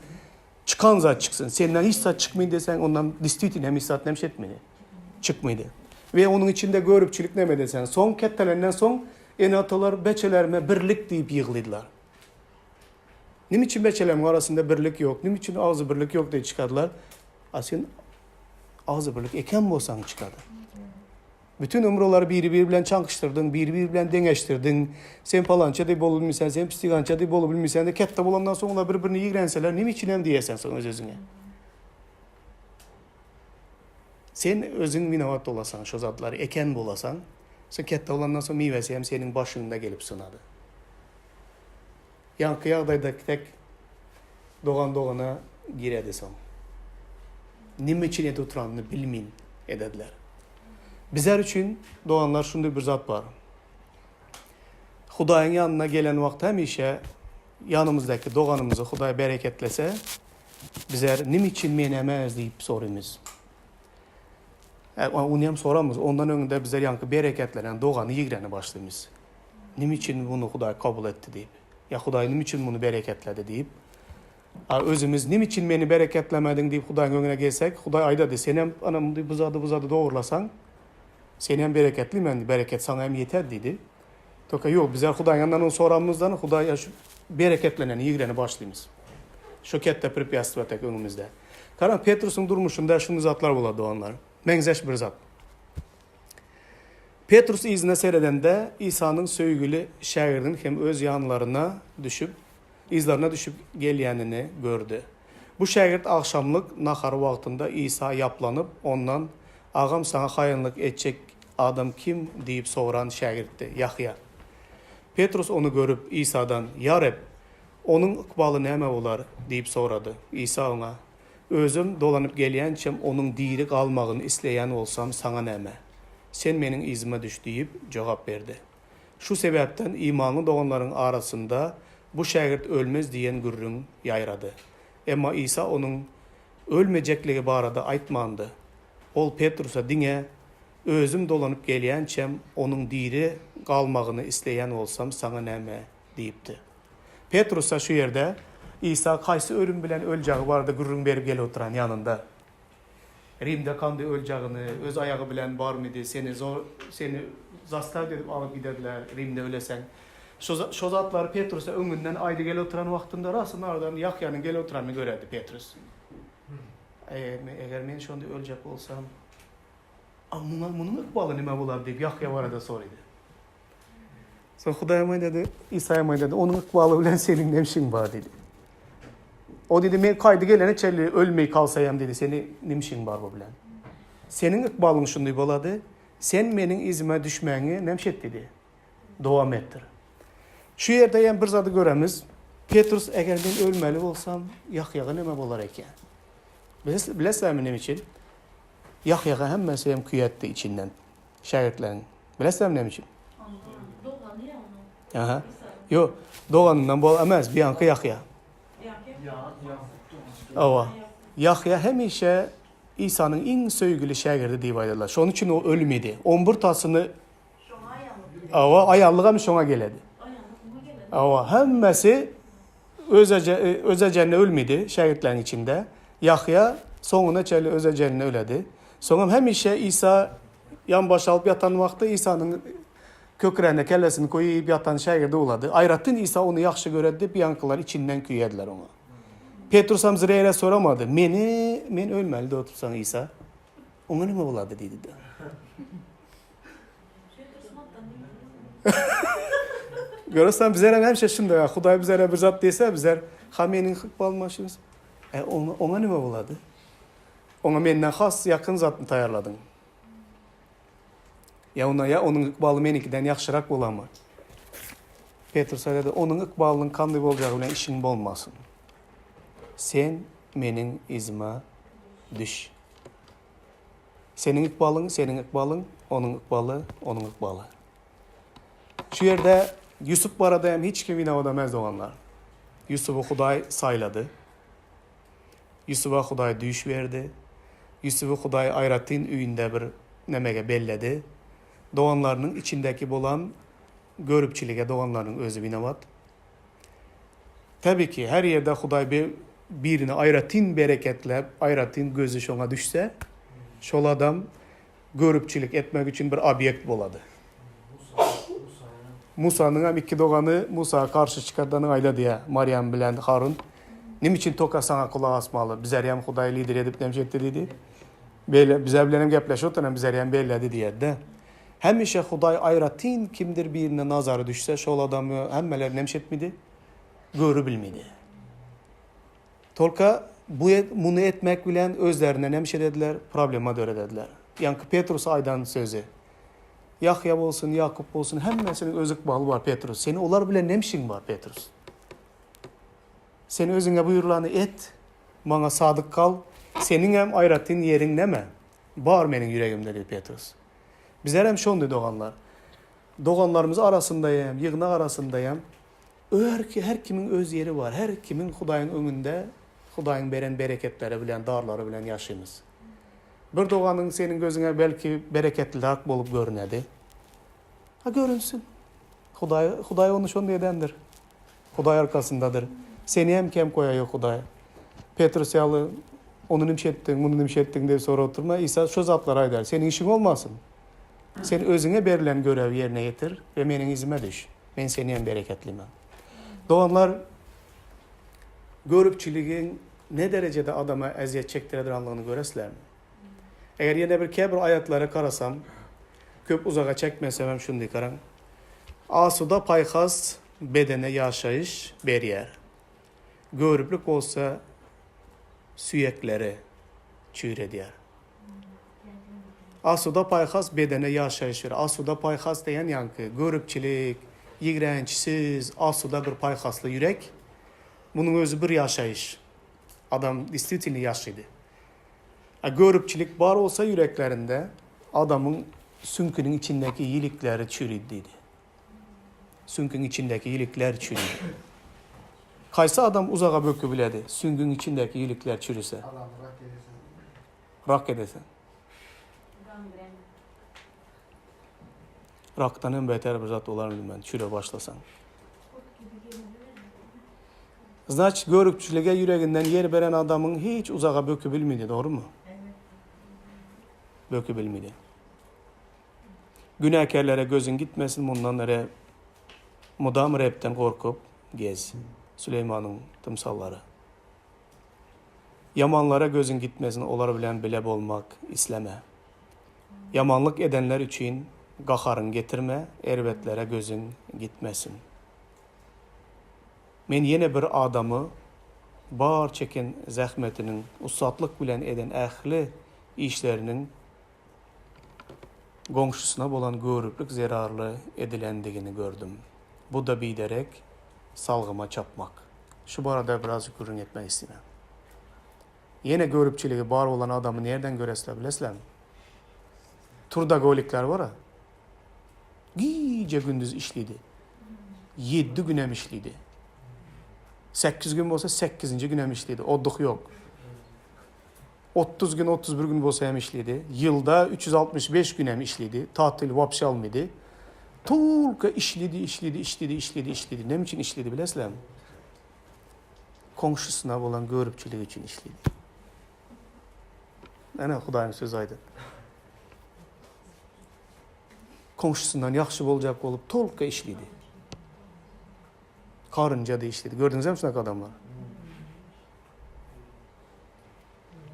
Çıkan zat çıksın. Senden hiç zat çıkmayın desen ondan distitin hem hissat nem etmedi. Çıkmaydı. Ve onun içinde görüpçülük ne mi desen. Son kettelerinden son en atalar beçelerime birlik deyip yığıldılar. Niçin beçelerin arasında birlik yok? Niçin ağzı birlik yok diye çıkardılar. Aslında ağzı birlik eken bolsan çıkardı. Bütün ömrüleri biri bilen çankıştırdın, biri bilen dengeştirdin. Sen palança deyip bolu bilmişsen, sen pistigança deyip bolu bilmişsen de kette bolandan sonra birbirini yigrenseler, ne için hem diyesen sonra özüne. Sen özün minavat olasan, şu zatları eken bolasan, sen kette olandan sonra meyvesi hem senin başında gelip sınadı. Yankı yağdaydaki tek doğana giredi son. Ne için et oturanını bilmeyin edediler. Bizler için doğanlar şunda bir zat var. Hudayın yanına gelen vakit hemişe yanımızdaki doğanımızı Huday bereketlese, bizler nim için menemez deyip sorumuz. Onu hem soramız. Ondan önünde bizler yankı bereketlenen doğanı yigirene başlayımız. Nim için bunu Huday kabul etti deyip. Ya Huday nim için bunu bereketledi deyip. Özümüz nim için beni bereketlemedin deyip Huday'ın önüne gelsek, Huday ayda de sen hem anam buzadı doğurlasan, sen hem bereketli ben bereket sana hem yeter dedi. Toka yok bizler Huday'ın yanından onu soramızdan Huday şu bereketlenen yigirene başlayımız. Şu kette pripyastvatek önümüzde. Karan Petrus'un durmuşunda şunu zatlar buladı onlar. Menzeş bir zat. Petrus izine seyredende İsa'nın söygülü şagirdin hem öz yanlarına düşüp, izlerine düşüp gelyenini gördü. Bu şagird akşamlık nahar vaktinde İsa yaplanıp ondan ağam sana hayırlık edecek adam kim deyip soran şagirddi Yahya. Petrus onu görüp İsa'dan ya Rab onun ıkbalı neme olar deyip soradı. İsa ona özüm dolanıp gelyençem onun diri kalmağını isteyen olsam sana neme. Sen menin izime düş deyip cevap verdi. Şu sebepten imanlı doğanların arasında bu şagird ölmez diyen gürrün yayradı. Ama İsa onun ölmeyecekliği barada aytmandı. Ol Petrus'a dine özüm dolanıp gelyençem onun diri kalmağını isteyen olsam sana neme deyipti. Petrus'a şu yerde İsa kaysı ölüm bilen öleceği vardı gürrün berip gel oturan yanında. Rim'de kandı öleceğini öz ayağı bilen var mıydı? Seni zastav edip alıp giderdiler Rim'de ölesen. Şu zatlar Petrus'a önünden ayda gel oturan vaktinde rasında aradan Yahya'nın gel oturanını görerdi Petrus. Eğer men şu anda ölecek olsam bunun ıkbalı nime bular deyip Yahya var da soruydu. Sonra Huday'a dedi, İsa'ya dedi, onun ıkbalı bilen senin nemşin var dedi. O dedi, men kaydı gelene çelli ölmeyi kalsayam dedi, seni nemşin var bu bilen. Senin ıkbalın şunday boladı, sen menin izime düşmeni nemşet dedi. Devam ettir. Şu yerde yani bir zadı göremiz, Petrus eğer ben ölmeli olsam Yahya'ya neme bolar eken. Bilesler mi nem için? Yahya'ya hemmesi hem küyetti içinden. Şagirdlerin. Bilesler mi nem için? Doğanı ya onu. Aha. Yok. Doğanından bol emez. Bir yankı Yahya. Ava. Yahya hemişe İsa'nın en sevgili şagirdi deyip ayırdılar. Şunun için o ölmedi. 11 tasını ayarlığa mı şuna geledi? Ava. Hemmesi özeceğine ölmedi şagirdlerin içinde. Yahya sonuna çeli özeceğine öledi. Sonra hemişe İsa yan baş alıp yatan vakti İsa'nın köklerine kellesini koyup yatan şagirdi oladı. Ayrattın İsa onu yaxşı göredi, bir yankılar içinden küyediler ona. Petrus hem zireyre soramadı. Men ölmeli de otursan İsa. Ona ne mi oladı dedi de. Görürsen bizler hem şaşındı ya. Huday bizlere bir zat dese bizler hamenin hıkbalmaşımız. Ona ne mi oladı? Ona menden has yakın zatını tayarladın. Ya onun ıkbalı menikiden yaxşırak bolamı. Petrus dedi, onun ıkbalının kanday olacağı bilen işin bolmasın. Sen menin izime düş. Senin ıkbalın, onun ıkbalı. Şu yerde Yusuf baradayım hiç kim inavadamaz olanlar. Yusuf'u Huday sayladı. Yusuf'a Huday düş verdi. Yusuf'u Huday ayratin üyünde bir nemege belledi. Doğanlarının içindeki bolan görüpçiliğe doğanların özü binavat. Tabii ki her yerde Huday birini ayratin bereketlep, ayratin gözü şona düşse, şol adam görüpçilik etmek için bir obyekt boladı. Musa'nın hem iki doğanı Musa karşı çıkardanı ayla diye Maryam bilen Harun. Nim için toka sana kulağı asmalı. Bizler hem Huday lider edip nemşetti dedi. Bizler bilenim gepleşotan bizler hem belledi diye de. Hemişe Huday ayratin kimdir birine nazarı düşse şol adamı hemmeler nemşetmedi, görü bilmedi. Tolka bunu etmek bilen özlerine nemşedediler, problema döredediler. Yankı Petrus aydan sözü. Yahya olsun, Yakup olsun, hemmesinin özük balı var Petrus. Seni olar bile nemşin var Petrus. Seni özüne buyurulanı et, bana sadık kal. Senin hem ayratin yerin neme? Bağır benim yüreğimde dedi Petrus. Bizler hem şondu doğanlar. Doğanlarımız arasındayım, yığınak arasındayım. Her kimin öz yeri var. Her kimin Hudayın önünde, Hudayın beren bereketleri bilen, darları bilen yaşayımız. Bir doğanın senin gözüne belki bereketli hak bolup görünedi. Ha görünsün. Huday onu şonu edendir. Huday arkasındadır. Seni hem kem koyuyor Huday. Petrus yalı onu nimşettin, bunu nimşettin diye sonra oturma. İsa şu zatlara ayder. Senin işin olmasın. Sen özüne verilen görev yerine getir ve benim izime düş. Ben seni hem bereketliyim. Doğanlar görüpçiliğin ne derecede adama eziyet çektiredir anlığını göresler mi? Eğer yine bir kebir ayetleri karasam, köp uzağa çekmesem şunu dikaran. Asuda payhas bedene yaşayış beriyer. Görüplük olsa süyekleri çüre diyer. Asuda payhas bedene yaşayış verir. Asuda payhas diyen yankı, görüpçilik, yigrençsiz, asuda bir payhaslı yürek. Bunun özü bir yaşayış. Adam istitilini yaşaydı. Görüpçilik var olsa yüreklerinde adamın sünkünün içindeki iyilikleri çürüdüydü. Sünkünün içindeki iyilikler çürüdü. Kaysa adam uzağa bökü biledi. Sünkünün içindeki iyilikler çürüse. Adam rak edersen. Rak edesen. Gangren. Raktan en beter bir zat olar ben çüre başlasan. Kurt gibi gelir. Znaç görüpçülüğe yüreğinden yer veren adamın hiç uzağa bökü bilmedi, doğru mu? Evet. Bökü bilmedi. Günahkarlara gözün gitmesin, bundan nere mudam repten korkup gez. Süleyman'ın tımsalları. Yamanlara gözün gitmesin, olar bilen bileb olmak isleme. Yamanlık edenler için gaharın getirme, erbetlere gözün gitmesin. Men yine bir adamı bağır çeken zahmetinin, usatlık bilen eden ehli işlerinin gongşusuna bolan görüplük zararlı edilendiğini gördüm. Bu da biderek salgıma çapmak. Şu barada biraz yükürün etmek istemem. Yine görüpçiliği bağır olan adamı nereden göresler bilesler mi? Turda golikler var ha. Gece gündüz işliydi. 7 günem işliydi. 8 gün olsa 8. günem işliydi. Odduk yok. 30 gün 31 gün olsa hem işliydi. Yılda 365 günem işliydi. Tatil vapşi almaydı. Tulka işliydi. Ne için işliydi bilesler mi? Komşusuna olan görüpçülüğü için işliydi. Ana Hudayım söz aydı. Komşusundan yaxşı olacak olup tulka işliydi. Karınca da işledi. Gördünüz mü şunak adamlar?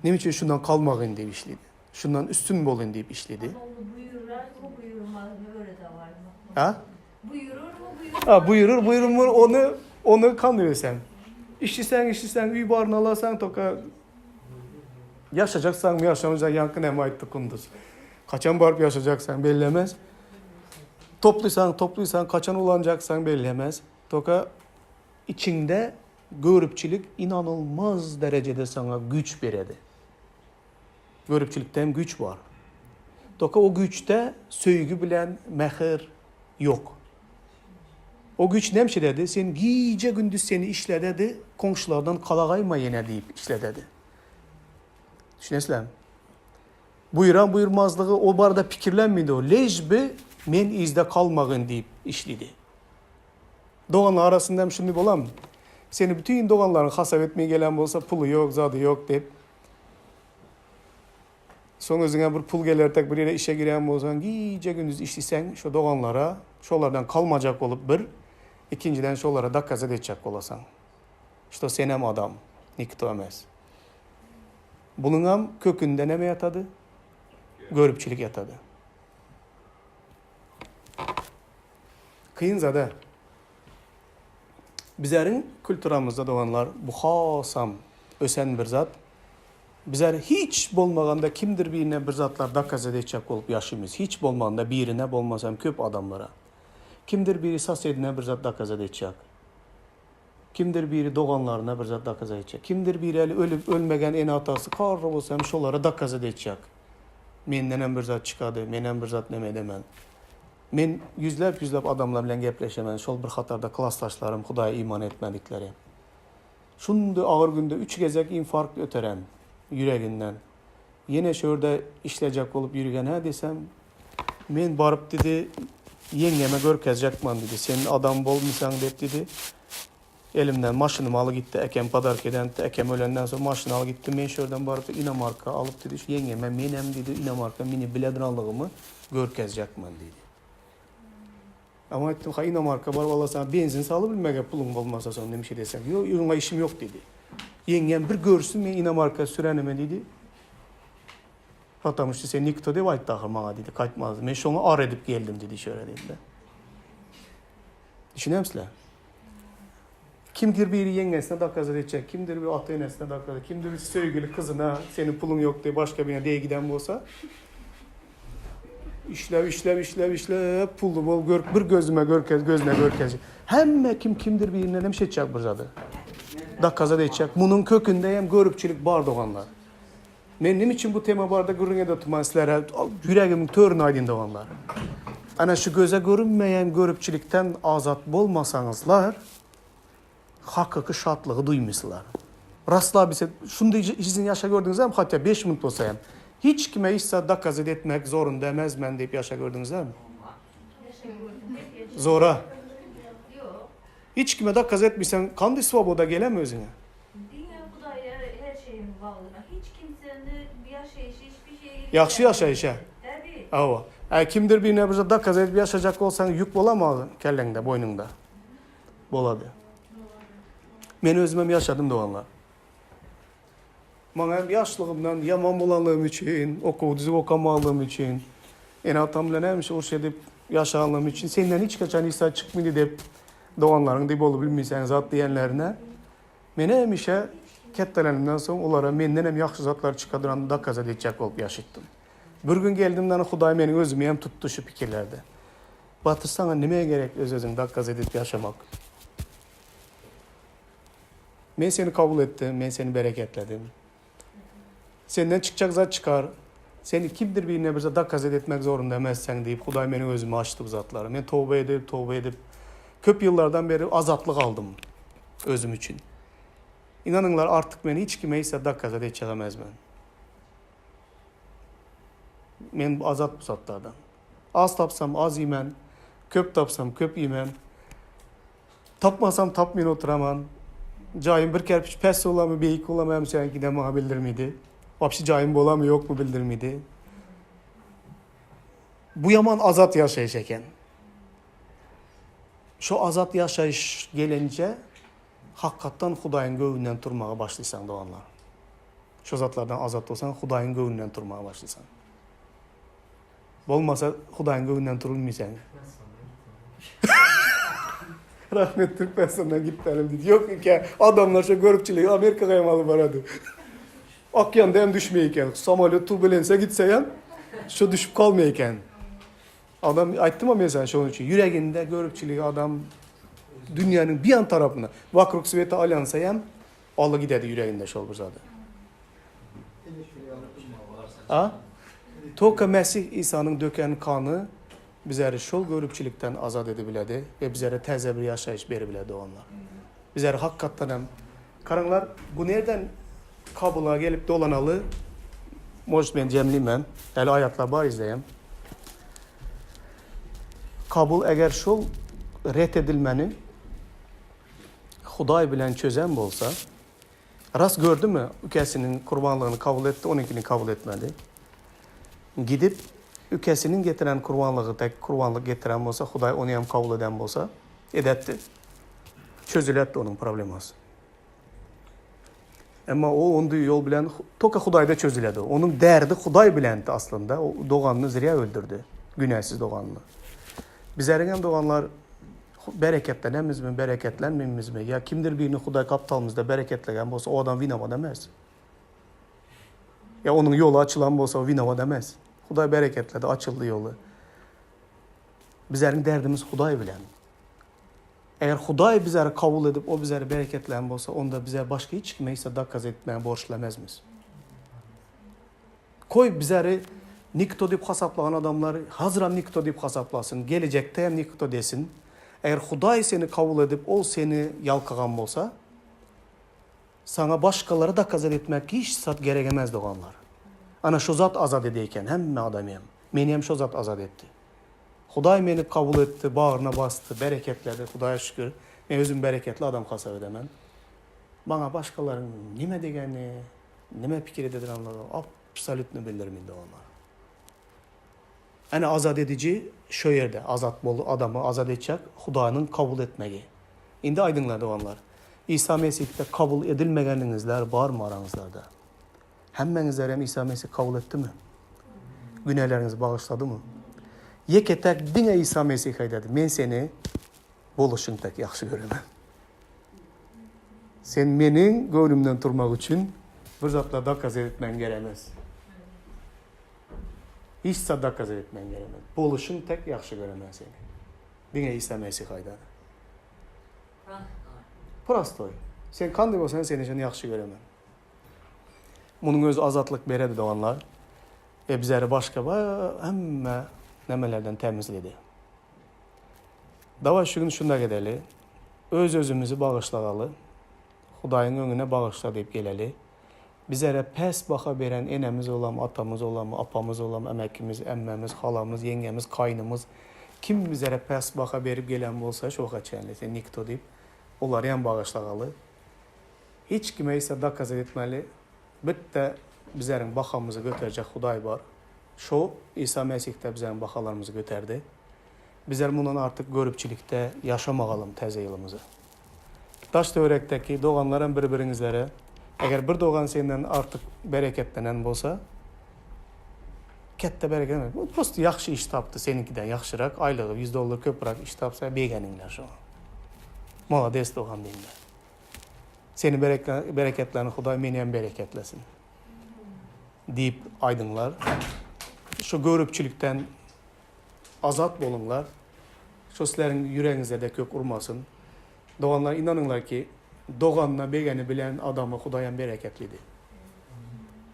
Ne için şundan kalmayın deyip işledi. Şundan üstün bolun deyip işledi. Onu buyurur mu buyurmaz mı öyle de var mı? Ha? Buyurur mu buyurmaz Ha buyurur onu kandırırsan. İşlisen üy barını alasan toka Yaşayacaksan mı yaşamayacak yankı neme ayttı kunduz. Kaçan barıp yaşayacaksan bellemez. Topluysan kaçan ulanacaksan bellemez. Toka içinde görüpçülük inanılmaz derecede sana güç beredi. Görüpçülükte hem güç var. Toka o güçte söygü bilen mehir yok. O güç nemşe dedi, sen giyce gündüz seni işle dedi, komşulardan kalagayma yine deyip işle dedi. Düşünesizler mi? Buyuran buyurmazlığı o barada pikirlenmedi o. Lejbi men izde kalmağın deyip işledi. Doğanlar arasında hem şimdi bolam. Seni bütün doğanların hasap etmeye gelen olsa pulu yok, zadı yok deyip. Son özüne bir pul gelertek bir yere işe giren olsan giyce gündüz işlesen şu doğanlara, şolardan kalmayacak olup bir, ikinciden şolara da kazet edecek olasan. İşte senem adam, nikto emez. Bulunam kökünde ne mi yatadı? Görüpçülük yatadı. Kıyın zada. Bizlerin kültüramızda doğanlar bu hasam ösen bir zat. Bizler hiç bolmaganda kimdir birine bir zatlar dakaz edecek olup yaşımız. Hiç bolmaganda birine bolmasam köp adamlara. Kimdir biri sas edine bir zat dakaz edecek. Kimdir biri doğanlarına bir zat dakaz edecek. Kimdir biri ölüp ölmegen en atası karra olsam şolara dakaz edecek. Menden bir zat çıkadı, menden bir zat neme demen. Men yüzlep adamlar bilen gepleşemen. Şol bir hatarda klastaşlarım Hudaya iman etmedikleri. Şundu ağır günde 3 gezek infarkt öteren yüreğinden. Yine şöyle işleyecek olup yürügen ha desem men barıp dedi yengeme görkezecekman dedi. Senin adam bolmuşsan dedi. Elimden maşınımı alı gitti. Ekem padark eden ekem ölenden sonra maşını alı gitti. Men şuradan barıp inamarka alıp dedi. Şu yengeme menem dedi inamarka mini biledranlığımı görkezecekman dedi. Ama ettim ha inamarka var valla sana benzin salı bilmege pulun olmasa sonra demiş desem. Yok yunga işim yok dedi. Yengem bir görsün men inamarka sürenime dedi. Hatamıştı sen nikto de vayt dahır bana dedi. Kaytmazdı. Men şonu ar edip geldim dedi şöyle dedi. Düşünüyor musunuz? Kimdir biri yengesine dakaz edecek, kimdir bir atı enesine dakaz edecek, kimdir bir sevgili kızına senin pulun yok diye başka birine diye giden olsa işlev pullu bol bir gözüme gözüne görkez. Hem kimdir birine demiş edecek bir zadı. Dakaz edecek. Bunun kökünde hem görüpçülük bar doğanlar. Benim için bu tema barda görünge de tutman sizlere yüreğimin törünü aydın doğanlar. Ana şu göze görünmeyen görüpçülükten azat bolmasanızlar hakkı şatlığı duymuşlar. Rastla bize şunu izin yaşa gördünüz mi? Hatta 5 minut olsa hem. Hiç kime ise dakaz etmek zorunda demez men deyip yaşa gördünüz mi? Zora. Yok. Hiç kime dakaz etmişsen kandı svoboda geleme özüne. Dünya Hudaya her şeyin bağlına. Hiç kimsenin bir yaşayışı hiçbir şey... Yaxşı yaşayışa. Tabii. Ava. Kimdir birine bir dakaz edip yaşayacak olsan yük bolamaz kellende, boynunda. Boladı. Men özümem yaşadım doğanlar. Bana hem yaşlığımdan yaman bulanlığım için, okuduzu okamalığım için, en atamla neymiş o şey deyip yaşanlığım için, senden hiç kaçan insan çıkmıydı deyip doğanların deyip olup bilmeysen zat diyenlerine, men hem işe kettelenimden sonra onlara menden hem yaxşı zatlar çıkadıran dakaz edecek olup yaşattım. Bir gün geldimden Huday benim özümü hem tuttu şu fikirlerde. Batırsana nemeye gerek öz-özün dakaz edip yaşamak. Ben seni kabul ettim, ben seni bereketledim. Senden çıkacak zat çıkar. Seni kimdir birine bir zat kazet etmek zorunda demezsen deyip Huday benim özümü açtı bu zatları. Ben tövbe edip köp yıllardan beri azatlık aldım özüm için. İnanınlar artık beni hiç kime ise kazet edemez ben. Ben azat bu zatlardan. Az tapsam az yemen, köp tapsam köp yemen. Tapmasam tapmayın oturamam. Cayim bir kerpiç pes olamı, beyik olamı sen gidem bana bildirmiydi. Vapşi cayim olamı yok mu bildirmiydi. Bu yaman azat yaşayışken. Şu azat yaşayış gelince hakikaten Hudayın göğünden durmaya başlaysan doğanlar. Şu zatlardan azat olsan Hudayın göğünden durmaya başlaysan. Olmasa Hudayın göğünden durulmaysan. Rahmet Türk personuna gitmeyelim dedi. Yok ki adamlar şu görüpçülüğü Amerika'ya malı baradı. Okyanda hem düşmeyken, samolyot turbulense gitse hem şu düşüp kalmayken. Adam aytdım ama mesela şunun için yüreğinde görüpçülüğü adam dünyanın bir an tarafına Vakruk Sveta alyansa hem Allah gidedi yüreğinde şol bir zadı. Ha? Toka Mesih İsa'nın döken kanı bizleri şol görüpçülükten azad edebiledi ve bizlere teze bir yaşayış verebiledi onlar. Bizleri hakikaten hem karınlar bu nereden Kabul'a gelip dolanalı Moş ben cemliyim. Eli ayatlar var izleyeyim. Kabul eğer şol reddedilmeni Huday bilen çözen bolsa rast gördü mü ülkesinin kurbanlığını kabul etti, onunkini kabul etmedi. Gidip ülkesinin getiren kurbanlığı tek kurbanlık getiren bolsa Huday onu hem kabul eden bolsa edetti. Çözületti onun problemi olsun. Ama o ondu yol bilen toka Huday'da çözüledi. Onun derdi Huday bilendi aslında. O doğanını zirya öldürdü. Günahsız doğanını. Bizlerin hem doğanlar bereketlenemiz mi, bereketlenmemiz mi? Ya kimdir birini Huday kaptalımızda bereketlegen bolsa o adam vinama demez. Ya onun yolu açılan bolsa o vinama demez. Huday bereketledi, açıldı yolu. Bizlerin derdimiz Huday bilen. Eğer Huday bizleri kabul edip o bizleri bereketlen bolsa onda bize başka hiç kime sadaka etmeye borçlamazmız. Koy bizleri nikto deyip hasaplayan adamlar hazıram nikto deyip hasaplasın. Gelecekte hem nikto desin. Eğer Huday seni kabul edip o seni yalkagan bolsa sana başkaları da kazat etmek hiç sat gerekemez doğanlar. Ana şu zat azad edeyken hem adamıyım. Beni hem şu zat azad etti. Huday beni kabul etti, bağrına bastı, bereketledi. Hudaya şükür. Ben özüm bereketli adam hesap edemem. Bana başkalarının nime degeni, nime fikir ededir anladım. Absolutni bildirmeydi onlar. Yani azad edici şu yerde azat bolu adamı azad edecek Huday'ın kabul etmeyi. İndi aydınladı onlar. İsa Mesih'te kabul edilmegeninizler var mı aranızlarda? Hemmenizler hem İsa Mesih kabul etti mi? Günahlarınızı bağışladı mı? Yeketek dine İsa Mesih'e dedi. Ben seni boluşun tek yaxşı göremem. Sen benim gönlümden durmak için bir zatla da kazet etmen gerekmez. Hiç sadaka etmen gerekmez. Boluşun tek yaxşı göremem seni. Dine İsa Mesih'e dedi. Prostoy. Sen kandı olsan seni için yaxşı göremem. Bunun öz azatlık beredi doğanlar. Ve bizleri başka hemme nemelerden temizledi. Dava şu gün şunda gedeli. Öz özümüzü bağışlagalı. Hudayın önüne bağışla deyip geleli. Bizlere pes baka veren enemiz olam, atamız olam, apamız olam, emekimiz, emmemiz, halamız, yengemiz, kaynımız. Kim bizlere pes baka verip gelen olsa çok açıkçası nikto deyip onları yan bağışlagalı. Hiç kime ise da kazet etmeli. Bitte bizlerin bakamızı götürecek Huday var. Şu İsa Mesih'te bizlerin bakalarımızı götürdü. Bizler bundan artık görüpçülükte yaşamagalım teze yılımızı. Taş dörekteki doğanların birbirinizlere eğer bir doğan senden artık bereketlenen olsa kette bereketlenmez. Bu prosto yaxşı iş taptı seninkiden yaxşırak aylığı $100 köpürak iş tapsa beğeninler şu an. Malades doğan deyinler. Seni bereketlerini Huday meni bereketlesin. Deyip aydınlar. Şu görüpçülükten azat bolunlar. Şu sizlerin yüreğinize de kök urmasın. Doğanlar inanınlar ki doğanla begeni bilen adamı Huday'ın bereketliydi.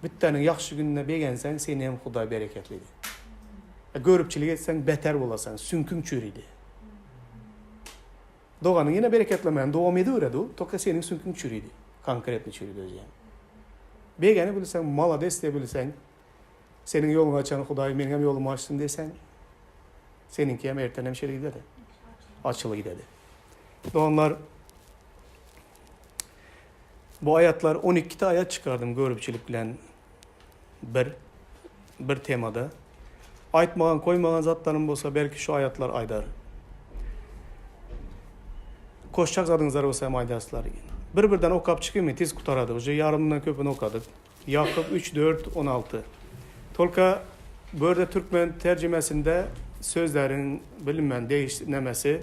Bittenin yaxşı gününe begensen seni hem Huday bereketliydi. Görüpçülük etsen beter bolasan, sünkün çürüydü. Doğanın yine bereketlemeyen doğum yedi öğredi o. Toka senin sünkün çürüydü. Konkretli çürüydü özgen. Begeni bilirsen, malades de bilirsen, senin yolunu açan Huday benim hem yolumu açtın desen, seninki hem erten hem şöyle giderdi. Açılı giderdi. Doğanlar bu ayetler 12 ayet çıkardım görüpçülük bilen bir temada. Aytmagan koymagan zatlarım olsa belki şu ayetler aydar. Koşacak zadınızlar olsa hem aydaslar. Birden okap çıkıyor mu? Tiz kutaradı. Oca yarımdan köpünü okadık. Yakup 3-4-16. Tolka böyle Türkmen tercümesinde sözlerin bilinmeyen değiştirmesi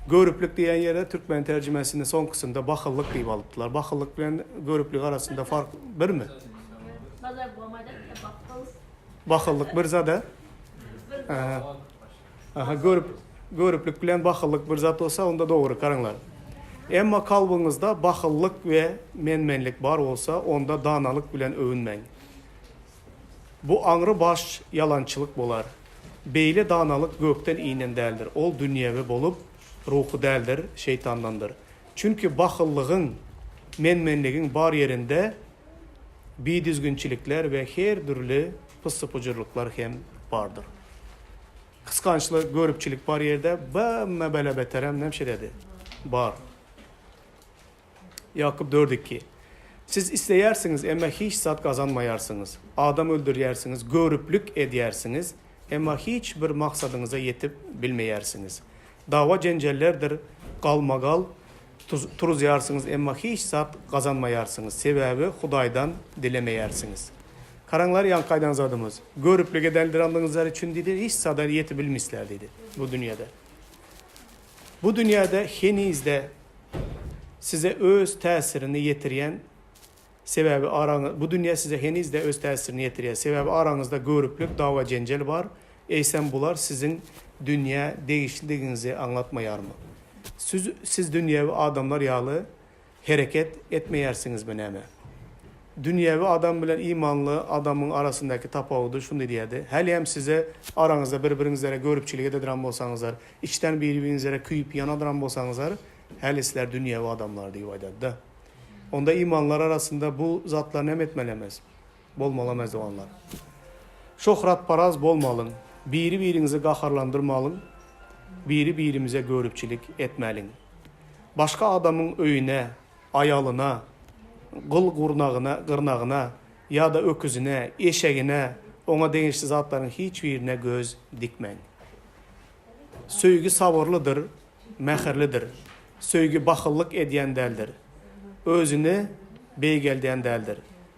görüplük diyen yere Türkmen tercümesinde son kısımda bakıllık deyip alıptılar. Bakıllık bilen görüplük arasında fark bir mi? Bakıllık bir zada. Aha, görüplük bilen bakıllık bir zat olsa onda doğru karanglar. Emma kalbinizde bakıllık ve menmenlik var olsa onda danalık bilen övünmeyin. Bu anrı baş yalançılık bolar. Beyli danalık gökten inen değildir. Ol dünyevi bolup ruhu değildir, şeytandandır. Çünkü bakıllığın, menmenliğin bar yerinde bidizgünçilikler ve her türlü pısıpıcırlıklar hem vardır. Kıskançlık, görüpçilik bar yerde bämme bele beterem nemşe dedi. Bar. Yakup 4:2. Siz isteyersiniz ama hiç zat kazanmayarsınız. Adam öldürüyersiniz, görüplük ediyersiniz ama hiç bir maksadınıza yetip bilmeyersiniz. Dava cencellerdir, kalmagal, turuzayarsınız ama hiç zat kazanmayarsınız. Sebebi Hudaydan dilemeyersiniz. Karanlar yankaydan zadımız. Görüplük edendir andığınızlar için dedi, hiç zat yetip bilmişler dedi bu dünyada. Bu dünyada henizde size öz tesirini yetiriyen sebebi bu dünya size henüz de öz tesirini yetiriyor. Sebebi aranızda görüplük, dava cencel var. Eysen bular sizin dünya değişikliğinizi anlatmayar mı? Siz dünyevi adamlar yağlı hareket etmeyersiniz beneme. Dünyevi adam bilen imanlı adamın arasındaki tapağıdır şunu diyedi. Hele hem size aranızda birbirinizlere görüpçülük edilen bolsanızlar, içten birbirinize küyüp yanadıran bolsanızlar, hele sizler dünyevi adamlar diye vaydadı. Onda imanlar arasında bu zatlar nem etmelemez. Bolmalamaz olanlar. Şöhrat paraz bolmalın. Biri birinizi qaharlandırmalın. Biri birimize görüpçilik etmelin. Başka adamın öyüne, ayalına, qıl qırnağına ya da öküzüne, eşeğine, ona değişli zatların hiçbirine göz dikmeyin. Söygü sabırlıdır, mehirlidir. Söygü bakıllık ediyendeldir. Özünü beygeldiyen değildir.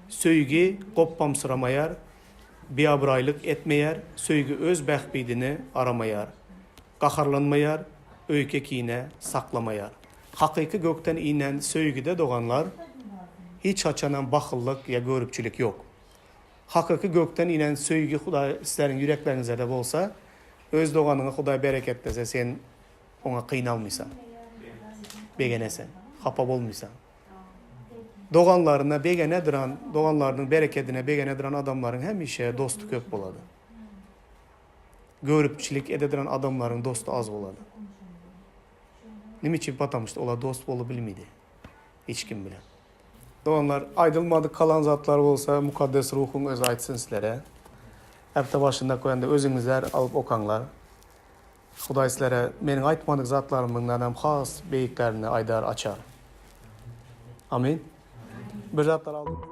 Söygü qoppamsıramayar, biabraylık etmeyer, söygü öz bəxbidini aramayar, qaharlanmayar, öykekine saklamayar. Hakiki gökten inen söygüde doğanlar, hiç açanan bakıllık ya görüpçülük yok. Hakiki gökten inen söygü Huday sizlerin yüreklerinizde de olsa, öz doğanını Huday bereketlese sen ona kıynalmıysan, begenesen, hapa olmuysan. Doğanlarına begene duran, doğanlarının bereketine begene duran adamların hem işe dostu köp boladı. Görüpçilik edilen adamların dostu az boladı. Niçin patamıştı? Ola dost bolu bilmiydi. Hiç kim bilen. Doğanlar aydılmadık kalan zatlar olsa mukaddes ruhun öz aytsın sizlere. Hepte başında koyanda özünüzler alıp okanlar. Huday sizlere menin aytmadık zatlarımdan hem has beyiklerini aydar açar. Amin. Bir zatlar aldım.